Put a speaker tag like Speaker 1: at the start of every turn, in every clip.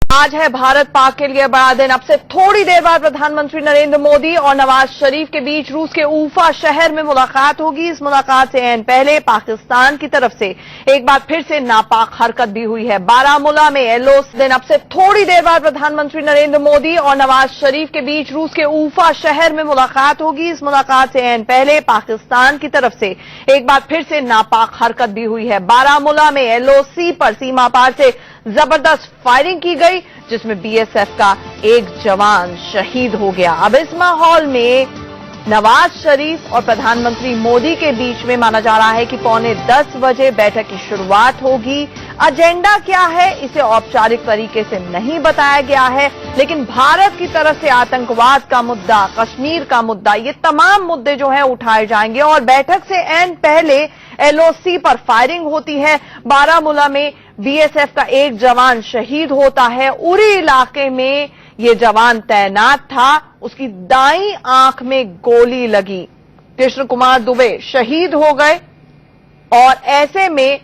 Speaker 1: आज है भारत पाक के लिए बड़ा दिन। अब से थोड़ी देर बाद प्रधानमंत्री नरेंद्र मोदी और नवाज शरीफ के बीच रूस के ऊफा शहर में मुलाकात होगी। इस मुलाकात से ऐन पहले पाकिस्तान की तरफ से एक बार फिर से नापाक हरकत भी हुई है। बारामूला में एलोस दिन। अब से थोड़ी देर बाद प्रधानमंत्री नरेंद्र मोदी और नवाज शरीफ के बीच रूस के ऊफा शहर में मुलाकात होगी। इस मुलाकात से ऐन पहले पाकिस्तान की तरफ से एक बार फिर से नापाक हरकत भी हुई है। बारामूला में एलओसी पर सीमा पार से जबरदस्त फायरिंग की गई, जिसमें बीएसएफ का एक जवान शहीद हो गया। अब इस माहौल में नवाज शरीफ और प्रधानमंत्री मोदी के बीच में माना जा रहा है कि 9:45 बजे बैठक की शुरुआत होगी। एजेंडा क्या है इसे औपचारिक तरीके से नहीं बताया गया है, लेकिन भारत की तरफ से आतंकवाद का मुद्दा, कश्मीर का मुद्दा, ये तमाम मुद्दे जो हैं उठाए जाएंगे। और बैठक से ऐन पहले एलओसी पर फायरिंग होती है। बारामूला में बीएसएफ का एक जवान शहीद होता है। उरी इलाके में ये जवान तैनात था, उसकी दाईं आंख में गोली लगी। कृष्ण कुमार दुबे शहीद हो गए और ऐसे में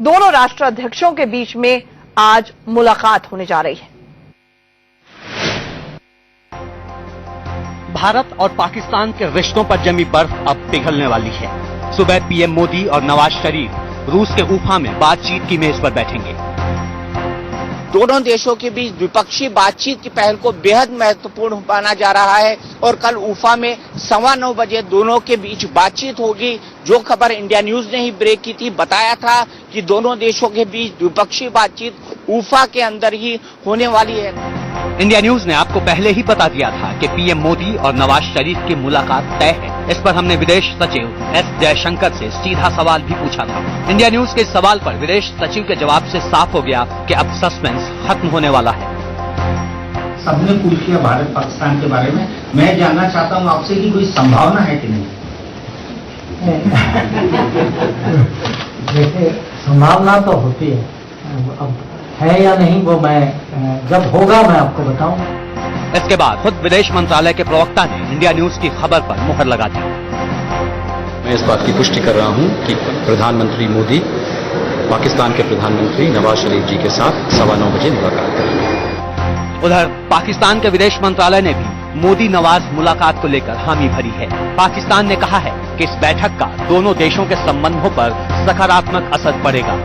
Speaker 1: दोनों राष्ट्राध्यक्षों के बीच में आज मुलाकात होने जा रही है।
Speaker 2: भारत और पाकिस्तान के रिश्तों पर जमी बर्फ अब पिघलने वाली है। सुबह पीएम मोदी और नवाज शरीफ रूस के ऊफा में बातचीत की मेज पर बैठेंगे।
Speaker 3: दोनों देशों के बीच द्विपक्षीय बातचीत की पहल को बेहद महत्वपूर्ण माना जा रहा है और कल ऊफा में 9:15 बजे दोनों के बीच बातचीत होगी। जो खबर इंडिया न्यूज ने ही ब्रेक की थी, बताया था कि दोनों देशों के बीच द्विपक्षीय बातचीत ऊफा के अंदर ही होने वाली है।
Speaker 2: इंडिया न्यूज ने आपको पहले ही बता दिया था कि पीएम मोदी और नवाज शरीफ की मुलाकात तय है। इस पर हमने विदेश सचिव एस जयशंकर से सीधा सवाल भी पूछा था। इंडिया न्यूज के इस सवाल पर विदेश सचिव के जवाब से साफ हो गया कि अब सस्पेंस खत्म होने वाला है।
Speaker 4: सबने पूछ लिया भारत पाकिस्तान के बारे में। मैं जानना चाहता हूँ आपसे कि कोई संभावना है कि नहीं?
Speaker 5: देखिए, संभावना तो होती है, अब है या नहीं वो मैं जब होगा मैं आपको बताऊं।
Speaker 2: इसके बाद खुद विदेश मंत्रालय के प्रवक्ता ने इंडिया न्यूज की खबर पर मुहर लगा दी।
Speaker 6: मैं इस बात की पुष्टि कर रहा हूं कि प्रधानमंत्री मोदी पाकिस्तान के प्रधानमंत्री नवाज शरीफ जी के साथ 9:15 बजे मुलाकात करेंगे।
Speaker 2: उधर पाकिस्तान के विदेश मंत्रालय ने भी मोदी नवाज मुलाकात को लेकर हामी भरी है। पाकिस्तान ने कहा है कि इस बैठक का दोनों देशों के संबंधों पर सकारात्मक असर पड़ेगा।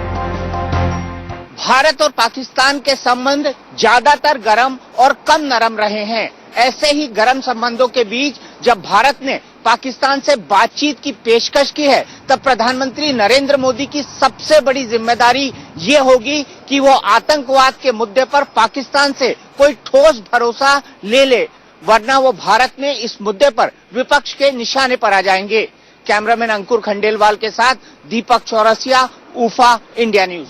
Speaker 3: भारत और पाकिस्तान के संबंध ज्यादातर गर्म और कम नरम रहे हैं। ऐसे ही गर्म संबंधों के बीच जब भारत ने पाकिस्तान से बातचीत की पेशकश की है, तब प्रधानमंत्री नरेंद्र मोदी की सबसे बड़ी जिम्मेदारी ये होगी कि वो आतंकवाद के मुद्दे पर पाकिस्तान से कोई ठोस भरोसा ले ले, वरना वो भारत में इस मुद्दे पर विपक्ष के निशाने पर आ जाएंगे। कैमरामैन अंकुर खंडेलवाल के साथ दीपक चौरसिया, ऊफा, इंडिया न्यूज।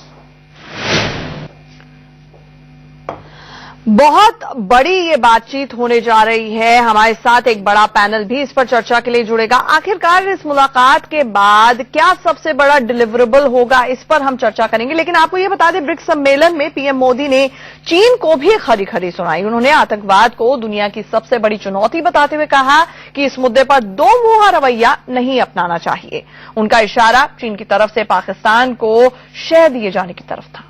Speaker 1: बहुत बड़ी ये बातचीत होने जा रही है। हमारे साथ एक बड़ा पैनल भी इस पर चर्चा के लिए जुड़ेगा। आखिरकार इस मुलाकात के बाद क्या सबसे बड़ा डिलीवरेबल होगा, इस पर हम चर्चा करेंगे। लेकिन आपको ये बता दें, ब्रिक्स सम्मेलन में पीएम मोदी ने चीन को भी खरी खरी सुनाई। उन्होंने आतंकवाद को दुनिया की सबसे बड़ी चुनौती बताते हुए कहा कि इस मुद्दे पर दो मुंहा रवैया नहीं अपनाना चाहिए। उनका इशारा चीन की तरफ से पाकिस्तान को शह दिए जाने की तरफ था।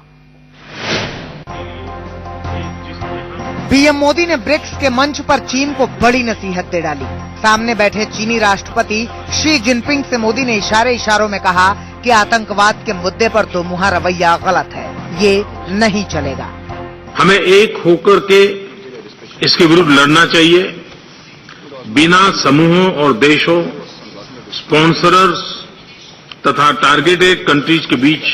Speaker 7: पीएम मोदी ने ब्रिक्स के मंच पर चीन को बड़ी नसीहत दे डाली। सामने बैठे चीनी राष्ट्रपति शी जिनपिंग से मोदी ने इशारों में कहा कि आतंकवाद के मुद्दे पर दो मुंहा रवैया गलत है, ये नहीं चलेगा।
Speaker 8: हमें एक होकर के इसके विरुद्ध लड़ना चाहिए, बिना समूहों और देशों, स्पॉन्सरर्स तथा टारगेटेड कंट्रीज के बीच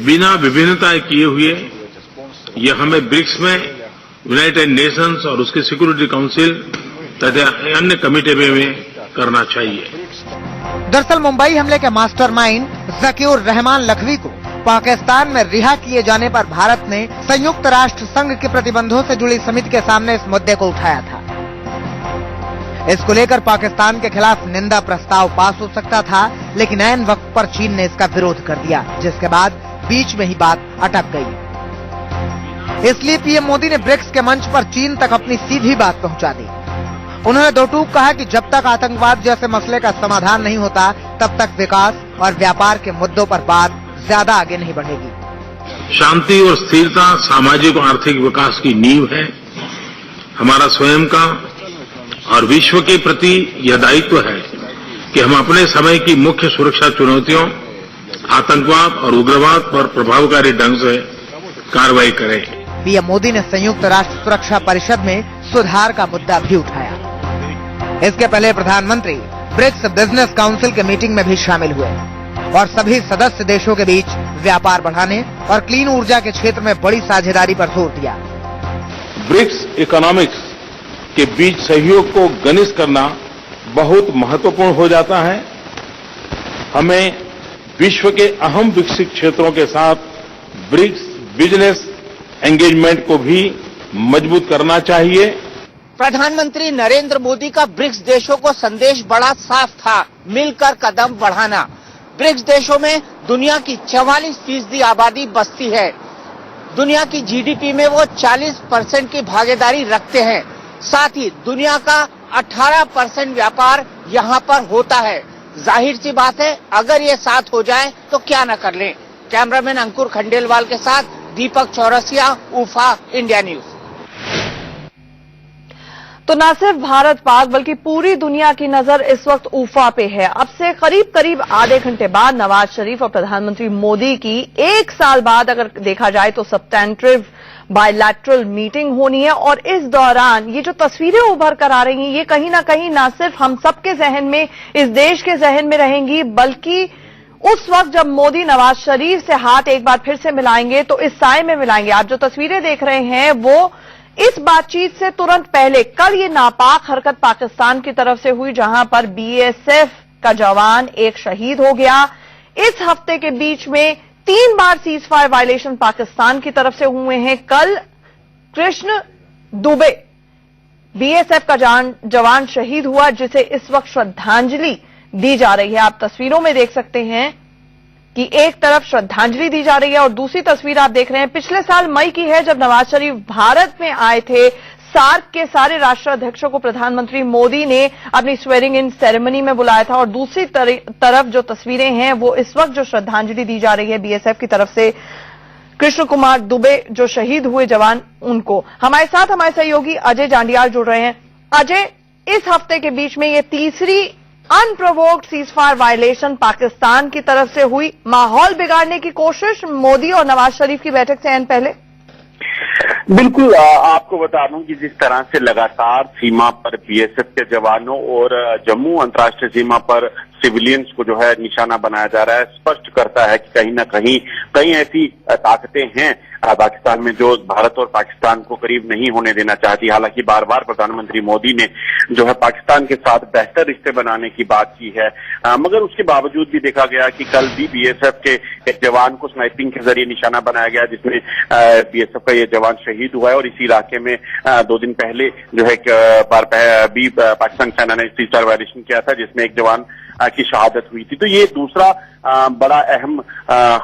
Speaker 8: बिना विभिन्नता किए हुए यह हमें ब्रिक्स में यूनाइटेड नेशंस और उसके सिक्योरिटी काउंसिल तथा अन्य कमेटी में करना चाहिए।
Speaker 7: दरअसल मुंबई हमले के मास्टरमाइंड ज़कीउर रहमान लखवी को पाकिस्तान में रिहा किए जाने पर भारत ने संयुक्त राष्ट्र संघ के प्रतिबंधों से जुड़ी समिति के सामने इस मुद्दे को उठाया था। इसको लेकर पाकिस्तान के खिलाफ निंदा प्रस्ताव पास हो सकता था, लेकिन ऐन वक्त पर चीन ने इसका विरोध कर दिया, जिसके बाद बीच में ही बात अटक गई। इसलिए पीएम मोदी ने ब्रिक्स के मंच पर चीन तक अपनी सीधी बात पहुंचा दी। उन्होंने दो टूक कहा कि जब तक आतंकवाद जैसे मसले का समाधान नहीं होता, तब तक विकास और व्यापार के मुद्दों पर बात ज्यादा आगे नहीं बढ़ेगी।
Speaker 8: शांति और स्थिरता सामाजिक और आर्थिक विकास की नींव है। हमारा स्वयं का और विश्व के प्रति यह दायित्व है कि हम अपने समय की मुख्य सुरक्षा चुनौतियों, आतंकवाद और उग्रवाद पर प्रभावकारी ढंग से कार्रवाई करें।
Speaker 7: पीएम मोदी ने संयुक्त राष्ट्र सुरक्षा परिषद में सुधार का मुद्दा भी उठाया। इसके पहले प्रधानमंत्री ब्रिक्स बिजनेस काउंसिल के मीटिंग में भी शामिल हुए और सभी सदस्य देशों के बीच व्यापार बढ़ाने और क्लीन ऊर्जा के क्षेत्र में बड़ी साझेदारी पर जोर दिया।
Speaker 8: ब्रिक्स इकोनॉमिक्स के बीच सहयोग को घनिष्ठ करना बहुत महत्वपूर्ण हो जाता है। हमें विश्व के अहम विकसित क्षेत्रों के साथ ब्रिक्स बिजनेस एंगेजमेंट को भी मजबूत करना चाहिए।
Speaker 3: प्रधानमंत्री नरेंद्र मोदी का ब्रिक्स देशों को संदेश बड़ा साफ था, मिलकर कदम बढ़ाना। ब्रिक्स देशों में दुनिया की 44% आबादी बसती है। दुनिया की जीडीपी में वो 40% की भागीदारी रखते हैं। साथ ही दुनिया का 18% व्यापार यहाँ पर होता है। जाहिर सी बात है, अगर ये साथ हो जाए तो क्या न कर लें। कैमरामैन अंकुर खंडेलवाल के साथ दीपक चौरसिया, ऊफा, इंडिया न्यूज।
Speaker 1: तो न सिर्फ भारत पाक बल्कि पूरी दुनिया की नजर इस वक्त ऊफा पे है। अब से करीब आधे घंटे बाद नवाज शरीफ और प्रधानमंत्री मोदी की 1 साल बाद अगर देखा जाए तो सब्सटेंटिव बायलैटरल मीटिंग होनी है और इस दौरान ये जो तस्वीरें उभर कर आ रही हैं ये कहीं ना सिर्फ हम सबके जहन में, इस देश के जहन में रहेंगी, बल्कि उस वक्त जब मोदी नवाज शरीफ से हाथ एक बार फिर से मिलाएंगे तो इस साए में मिलाएंगे। आप जो तस्वीरें देख रहे हैं वो इस बातचीत से तुरंत पहले कल ये नापाक हरकत पाकिस्तान की तरफ से हुई जहां पर बीएसएफ का जवान एक शहीद हो गया। इस हफ्ते के बीच में 3 बार सीज फायर वायलेशन पाकिस्तान की तरफ से हुए हैं। कल कृष्ण दुबे बीएसएफ का जवान शहीद हुआ जिसे इस वक्त श्रद्धांजलि दी जा रही है। आप तस्वीरों में देख सकते हैं कि एक तरफ श्रद्धांजलि दी जा रही है और दूसरी तस्वीर आप देख रहे हैं पिछले साल मई की है जब नवाज शरीफ भारत में आए थे। सार्क के सारे राष्ट्राध्यक्षों को प्रधानमंत्री मोदी ने अपनी स्वेरिंग इन सेरेमनी में बुलाया था और दूसरी तरफ जो तस्वीरें हैं वो इस वक्त जो श्रद्धांजलि दी जा रही है बीएसएफ की तरफ से कृष्ण कुमार दुबे जो शहीद हुए जवान उनको। हमारे साथ हमारे सहयोगी अजय जांडियाल जुड़ रहे हैं। अजय, इस हफ्ते के बीच में ये तीसरी अनप्रोवोक्ड सीजफायर वायलेशन पाकिस्तान की तरफ से हुई। माहौल बिगाड़ने की कोशिश मोदी और नवाज शरीफ की बैठक से एन पहले।
Speaker 9: बिल्कुल, आपको बता दूं कि जिस तरह से लगातार सीमा पर बीएसएफ के जवानों और जम्मू अंतर्राष्ट्रीय सीमा पर सिविलियंस को जो है निशाना बनाया जा रहा है, स्पष्ट करता है कि कहीं ना कहीं कई ऐसी ताकतें हैं पाकिस्तान में जो भारत और पाकिस्तान को करीब नहीं होने देना चाहती। हालांकि बार बार प्रधानमंत्री मोदी ने जो है पाकिस्तान के साथ बेहतर रिश्ते बनाने की बात की है, मगर उसके बावजूद भी देखा गया कि कल भी बीएसएफ के एक जवान को स्नाइपिंग के जरिए निशाना बनाया गया जिसमें बीएसएफ का ये जवान शहीद हुआ है। और इसी इलाके में 2 दिन पहले जो है भी पाकिस्तान सेना ने सीजफायर वायलेशन किया था जिसमें एक जवान की शहादत हुई थी। तो ये दूसरा बड़ा अहम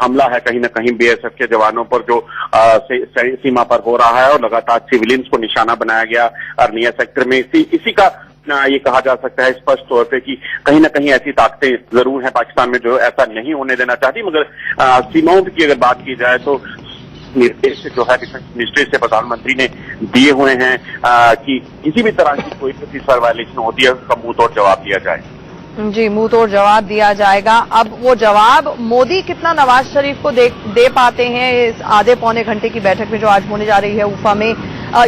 Speaker 9: हमला है कहीं ना कहीं बीएसएफ के जवानों पर जो सीमा पर हो रहा है और लगातार सिविलियंस को निशाना बनाया गया अर्निया सेक्टर में। इसी का ये कहा जा सकता है स्पष्ट तौर पे कि कहीं ना कहीं ऐसी ताकतें जरूर हैं पाकिस्तान में जो ऐसा नहीं होने देना चाहती। मगर सीमाओं की अगर बात की जाए तो निर्देश जो है डिफेंस मिनिस्ट्री से प्रधानमंत्री ने दिए हुए हैं कि किसी भी तरह की कोई सीजफायर वायलेशन होती है उसका मुंह तोड़ जवाब दिया जाए।
Speaker 1: जी, मुंह तोड़ जवाब दिया जाएगा। अब वो जवाब मोदी कितना नवाज शरीफ को दे पाते हैं इस आधे पौने घंटे की बैठक में जो आज होने जा रही है ऊफा में,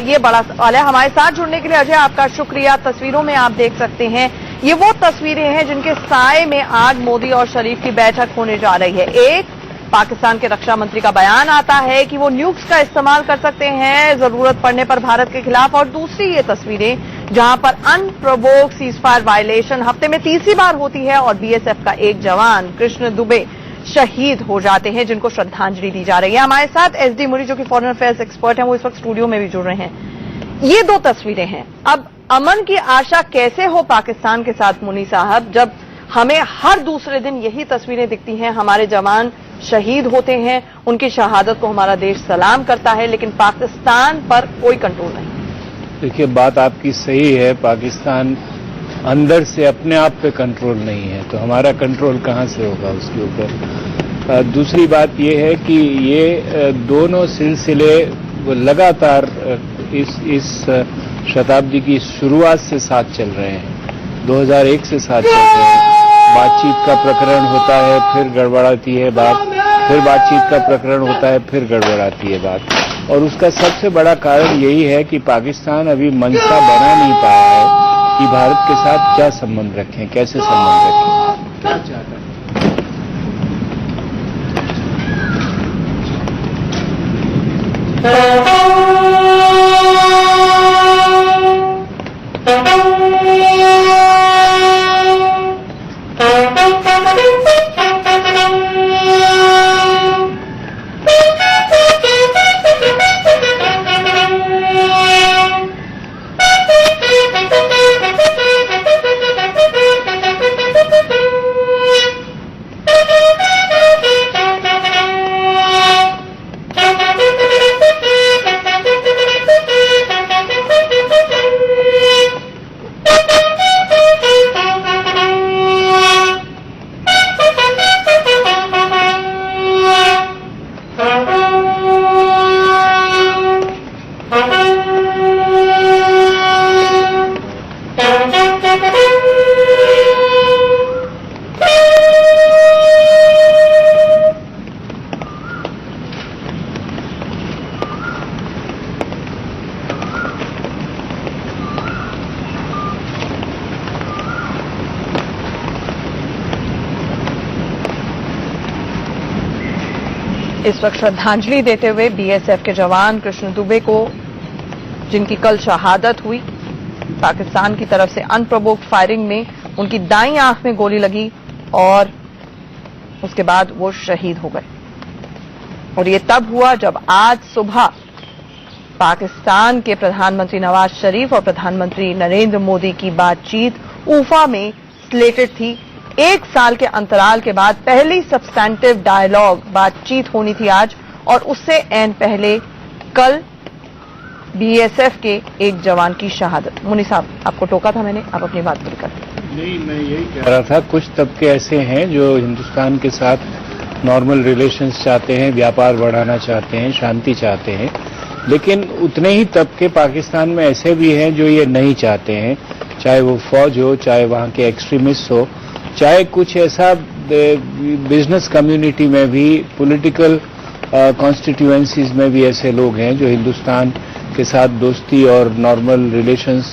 Speaker 1: ये बड़ा सवाल है। हमारे साथ जुड़ने के लिए अजय आपका शुक्रिया। तस्वीरों में आप देख सकते हैं ये वो तस्वीरें हैं जिनके साए में आज मोदी और शरीफ की बैठक होने जा रही है। एक पाकिस्तान के रक्षा मंत्री का बयान आता है कि वो न्यूक्स का इस्तेमाल कर सकते हैं जरूरत पड़ने पर भारत के खिलाफ, और दूसरी ये तस्वीरें जहां पर अनप्रोवोक्ड सीजफायर वायलेशन हफ्ते में तीसरी बार होती है और बीएसएफ का एक जवान कृष्ण दुबे शहीद हो जाते हैं जिनको श्रद्धांजलि दी जा रही है। हमारे साथ एसडी मुरी जो कि फॉरेन अफेयर्स एक्सपर्ट हैं वो इस वक्त स्टूडियो में भी जुड़ रहे हैं। ये 2 तस्वीरें हैं। अब अमन की आशा कैसे हो पाकिस्तान के साथ मुनी साहब जब हमें हर दूसरे दिन यही तस्वीरें दिखती हैं, हमारे जवान शहीद होते हैं, उनकी शहादत को हमारा देश सलाम करता है लेकिन पाकिस्तान पर कोई कंट्रोल नहीं।
Speaker 10: देखिए, बात आपकी सही है, पाकिस्तान अंदर से अपने आप पे कंट्रोल नहीं है तो हमारा कंट्रोल कहां से होगा उसके ऊपर। दूसरी बात ये है कि ये दोनों सिलसिले लगातार इस शताब्दी की शुरुआत से साथ चल रहे हैं, 2001 से साथ चल रहे हैं। बातचीत का प्रकरण होता है, फिर गड़बड़ाती है बात, फिर बातचीत का प्रकरण होता है, फिर गड़बड़ाती है बात। और उसका सबसे बड़ा कारण यही है कि पाकिस्तान अभी मंशा बना नहीं पाया है कि भारत के साथ क्या संबंध रखें, कैसे संबंध रखें, क्या चाहता है।
Speaker 1: इस वक्त श्रद्धांजलि देते हुए बीएसएफ के जवान कृष्ण दुबे को, जिनकी कल शहादत हुई, पाकिस्तान की तरफ से अनप्रोवोक्ड फायरिंग में उनकी दाईं आंख में गोली लगी और उसके बाद वो शहीद हो गए। और ये तब हुआ जब आज सुबह पाकिस्तान के प्रधानमंत्री नवाज शरीफ और प्रधानमंत्री नरेंद्र मोदी की बातचीत ऊफा में स्लेटेड थी। 1 साल के अंतराल के बाद पहली सब्सटैंटिव डायलॉग बातचीत होनी थी आज, और उससे ऐन पहले कल बीएसएफ के एक जवान की शहादत। मुनी साहब, आपको टोका था मैंने, आप अपनी बात पूरी कर।
Speaker 10: नहीं, मैं यही कह रहा था, कुछ तबके ऐसे हैं जो हिंदुस्तान के साथ नॉर्मल रिलेशंस चाहते हैं, व्यापार बढ़ाना चाहते हैं, शांति चाहते हैं, लेकिन उतने ही तबके पाकिस्तान में ऐसे भी हैं जो ये नहीं चाहते हैं, चाहे वो फौज हो, चाहे वहां के एक्सट्रीमिस्ट हो, चाहे कुछ ऐसा बिजनेस कम्युनिटी में भी, पॉलिटिकल कॉन्स्टिट्यूएंसीज में भी ऐसे लोग हैं जो हिंदुस्तान के साथ दोस्ती और नॉर्मल रिलेशंस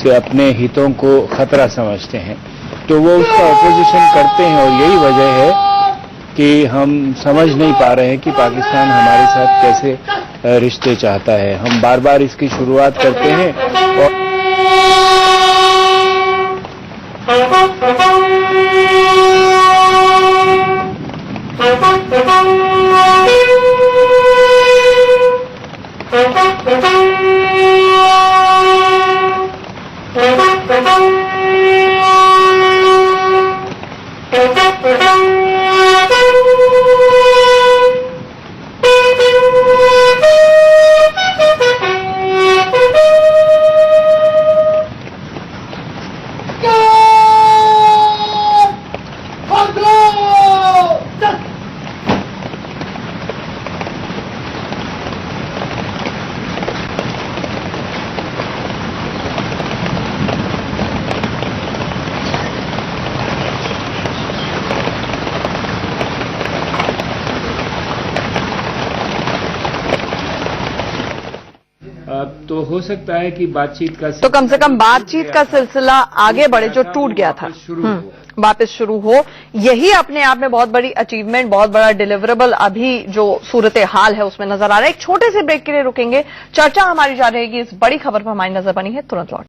Speaker 10: से अपने हितों को खतरा समझते हैं, तो वो उसका ऑपोजिशन करते हैं। और यही वजह है कि हम समझ नहीं पा रहे हैं कि पाकिस्तान हमारे साथ कैसे रिश्ते चाहता है। हम बार बार इसकी शुरुआत करते हैं और तो हो सकता है कि बातचीत का,
Speaker 1: तो कम से कम बातचीत का सिलसिला आगे बढ़े, जो टूट गया था वापस शुरू हो। यही अपने आप में बहुत बड़ी अचीवमेंट, बहुत बड़ा डिलीवरेबल अभी जो सूरत हाल है उसमें नजर आ रहा है। एक छोटे से ब्रेक के लिए रुकेंगे, चर्चा हमारी जारी रहेगी। इस बड़ी खबर पर हमारी नजर बनी है, तुरंत लौट।